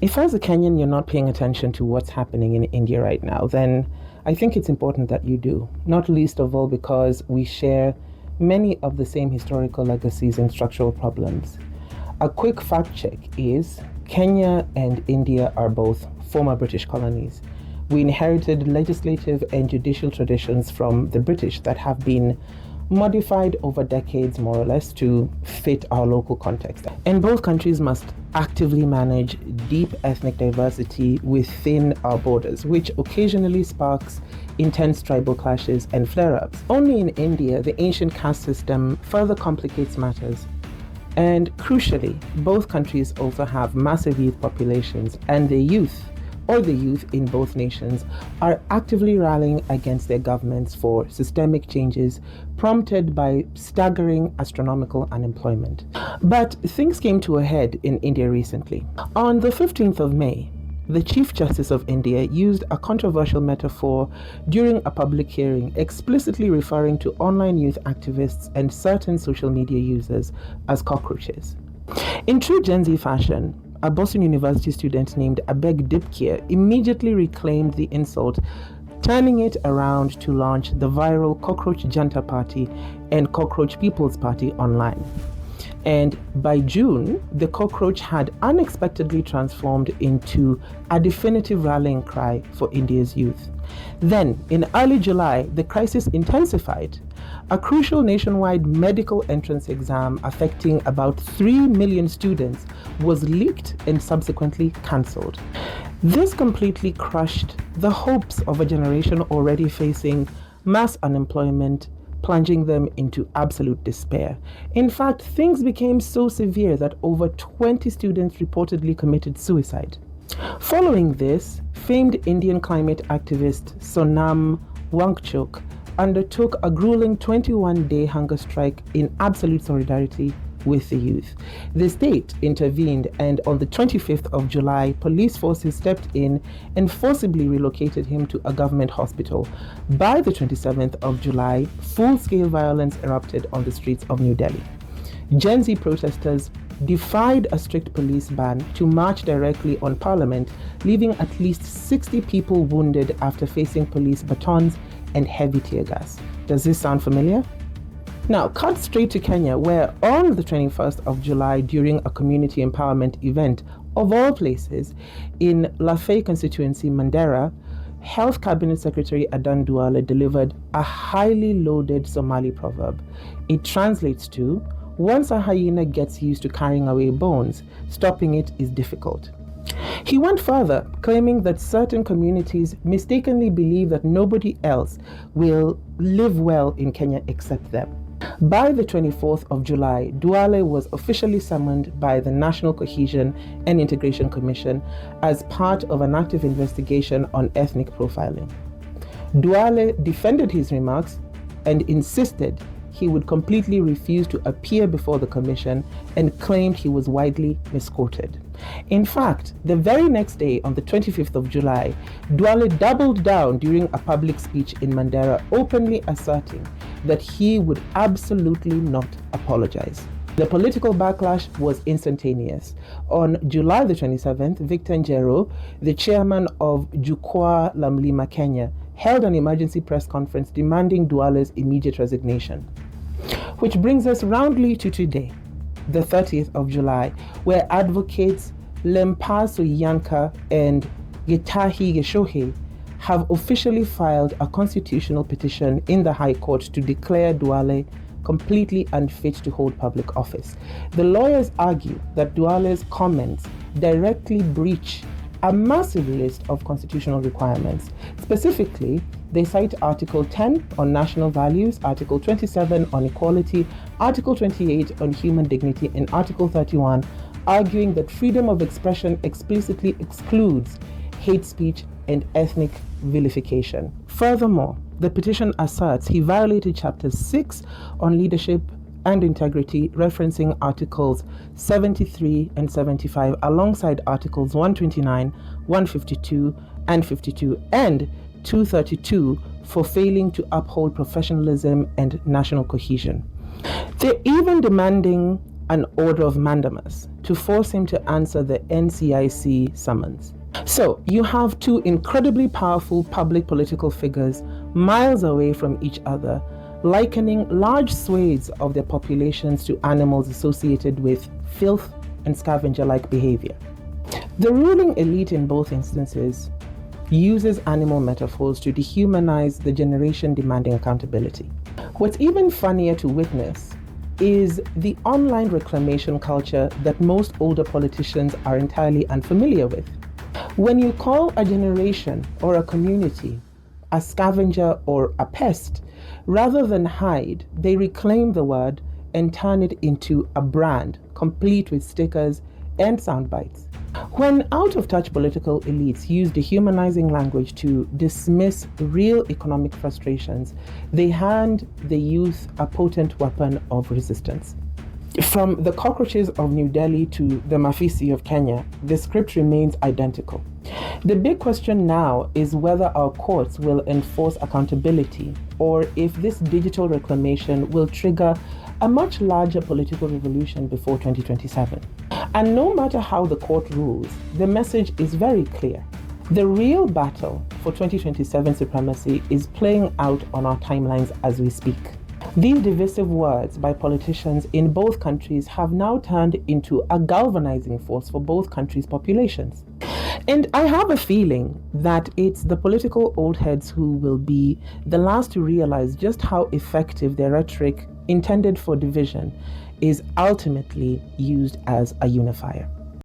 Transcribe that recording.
If as a Kenyan you're not paying attention to what's happening in India right now, then I think it's important that you do, not least of all because we share many of the same historical legacies and structural problems. A quick fact check is Kenya and India are both former British colonies. We inherited legislative and judicial traditions from the British that have been modified over decades, more or less, to fit our local context. And both countries must actively manage deep ethnic diversity within our borders, which occasionally sparks intense tribal clashes and flare ups. Only in India, the ancient caste system further complicates matters. And crucially, both countries also have massive youth populations, and the youth in both nations are actively rallying against their governments for systemic changes prompted by staggering astronomical unemployment. But things came to a head in India recently. On the 15th of May, the Chief Justice of India used a controversial metaphor during a public hearing, explicitly referring to online youth activists and certain social media users as cockroaches. In true Gen Z fashion, a Boston University student named Abeg Dipkir immediately reclaimed the insult, turning it around to launch the viral Cockroach Janta Party and Cockroach People's Party online. And by June, the cockroach had unexpectedly transformed into a definitive rallying cry for India's youth. Then, in early July, the crisis intensified. A crucial nationwide medical entrance exam affecting about 3 million students was leaked and subsequently cancelled. This completely crushed the hopes of a generation already facing mass unemployment, plunging them into absolute despair. In fact, things became so severe that over 20 students reportedly committed suicide. Following this, famed Indian climate activist Sonam Wangchuk undertook a grueling 21-day hunger strike in absolute solidarity with the youth. The state intervened, and on the 25th of July, police forces stepped in and forcibly relocated him to a government hospital. By the 27th of July, full-scale violence erupted on the streets of New Delhi. Gen Z protesters defied a strict police ban to march directly on Parliament, leaving at least 60 people wounded after facing police batons and heavy tear gas. Does this sound familiar? Now, cut straight to Kenya, where on the 21st of July, during a community empowerment event, of all places, in Lafay constituency, Mandera, Health Cabinet Secretary Adan Duale delivered a highly loaded Somali proverb. It translates to, once a hyena gets used to carrying away bones, stopping it is difficult. He went further, claiming that certain communities mistakenly believe that nobody else will live well in Kenya except them. By the 24th of July, Duale was officially summoned by the National Cohesion and Integration Commission as part of an active investigation on ethnic profiling. Duale defended his remarks and insisted he would completely refuse to appear before the commission and claimed he was widely misquoted. In fact, the very next day, on the 25th of July, Duale doubled down during a public speech in Mandera, openly asserting that he would absolutely not apologize. The political backlash was instantaneous. On July the 27th, Victor Njero, the chairman of Jukwaa la Mlima Kenya, held an emergency press conference demanding Duale's immediate resignation. Which brings us roundly to today, the 30th of July, where advocates Lempaso Yanka and Getahi Geshohe have officially filed a constitutional petition in the High Court to declare Duale completely unfit to hold public office. The lawyers argue that Duale's comments directly breach a massive list of constitutional requirements. Specifically, they cite Article 10 on national values, Article 27 on equality, Article 28 on human dignity, and Article 31 arguing that freedom of expression explicitly excludes hate speech and ethnic vilification. Furthermore, the petition asserts he violated Chapter 6 on leadership and integrity, referencing Articles 73 and 75 alongside Articles 129, 152 and 52 and 232 for failing to uphold professionalism and national cohesion. They're even demanding an order of mandamus to force him to answer the NCIC summons. So you have two incredibly powerful public political figures miles away from each other, likening large swathes of their populations to animals associated with filth and scavenger-like behavior. The ruling elite in both instances uses animal metaphors to dehumanize the generation demanding accountability. What's even funnier to witness is the online reclamation culture that most older politicians are entirely unfamiliar with. When you call a generation or a community a scavenger or a pest, rather than hide, they reclaim the word and turn it into a brand, complete with stickers and sound bites. When out-of-touch political elites use dehumanizing language to dismiss real economic frustrations, they hand the youth a potent weapon of resistance. From the Cockroaches of New Delhi to the Mafisi of Kenya, the script remains identical. The big question now is whether our courts will enforce accountability, or if this digital reclamation will trigger a much larger political revolution before 2027. And no matter how the court rules, the message is very clear. The real battle for 2027 supremacy is playing out on our timelines as we speak. These divisive words by politicians in both countries have now turned into a galvanizing force for both countries' populations. And I have a feeling that it's the political old heads who will be the last to realize just how effective their rhetoric intended for division is ultimately used as a unifier.